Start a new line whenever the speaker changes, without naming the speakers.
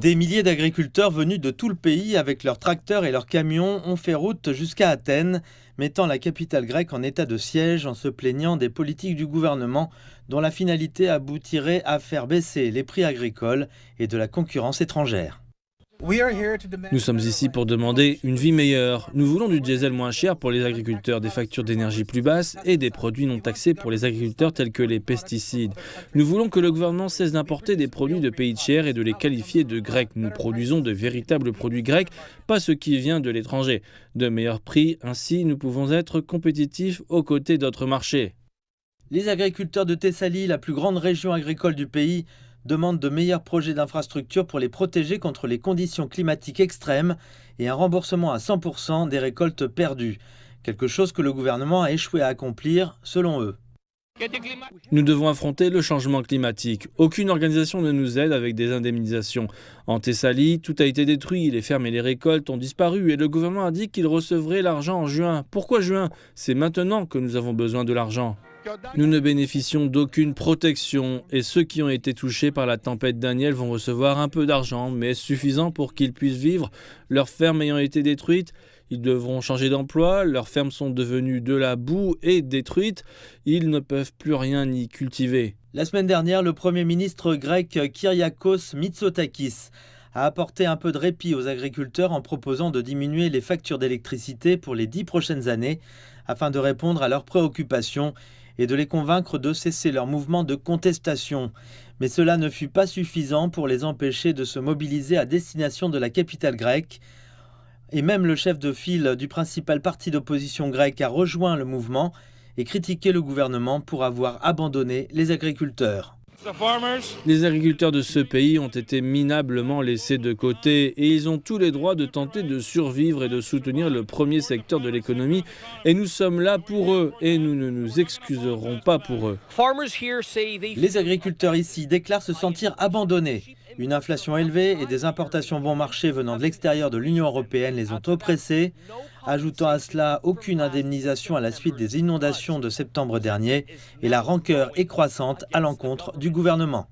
Des milliers d'agriculteurs venus de tout le pays avec leurs tracteurs et leurs camions ont fait route jusqu'à Athènes, mettant la capitale grecque en état de siège en se plaignant des politiques du gouvernement dont la finalité aboutirait à faire baisser les prix agricoles et de la concurrence étrangère.
Nous sommes ici pour demander une vie meilleure. Nous voulons du diesel moins cher pour les agriculteurs, des factures d'énergie plus basses et des produits non taxés pour les agriculteurs tels que les pesticides. Nous voulons que le gouvernement cesse d'importer des produits de pays tiers et de les qualifier de grecs. Nous produisons de véritables produits grecs, pas ce qui vient de l'étranger. De meilleurs prix, ainsi nous pouvons être compétitifs aux côtés d'autres marchés.
Les agriculteurs de Thessalie, la plus grande région agricole du pays, demandent de meilleurs projets d'infrastructures pour les protéger contre les conditions climatiques extrêmes et un remboursement à 100% des récoltes perdues. Quelque chose que le gouvernement a échoué à accomplir, selon eux.
Nous devons affronter le changement climatique. Aucune organisation ne nous aide avec des indemnisations. En Thessalie, tout a été détruit, les fermes et les récoltes ont disparu et le gouvernement a dit qu'il recevrait l'argent en juin. Pourquoi juin? C'est maintenant que nous avons besoin de l'argent. Nous ne bénéficions d'aucune protection et ceux qui ont été touchés par la tempête Daniel vont recevoir un peu d'argent, mais est-ce suffisant pour qu'ils puissent vivre? Leurs fermes ayant été détruites, ils devront changer d'emploi, leurs fermes sont devenues de la boue et détruites, ils ne peuvent plus rien y cultiver.
La semaine dernière, le Premier ministre grec Kyriakos Mitsotakis a apporté un peu de répit aux agriculteurs en proposant de diminuer les factures d'électricité pour les 10 prochaines années afin de répondre à leurs préoccupations et de les convaincre de cesser leur mouvement de contestation. Mais cela ne fut pas suffisant pour les empêcher de se mobiliser à destination de la capitale grecque. Et même le chef de file du principal parti d'opposition grec a rejoint le mouvement et critiqué le gouvernement pour avoir abandonné les agriculteurs.
Les agriculteurs de ce pays ont été minablement laissés de côté et ils ont tous les droits de tenter de survivre et de soutenir le premier secteur de l'économie. Et nous sommes là pour eux et nous ne nous excuserons pas pour eux.
Les agriculteurs ici déclarent se sentir abandonnés. Une inflation élevée et des importations bon marché venant de l'extérieur de l'Union européenne les ont oppressés, ajoutant à cela aucune indemnisation à la suite des inondations de septembre dernier et la rancœur est croissante à l'encontre du gouvernement.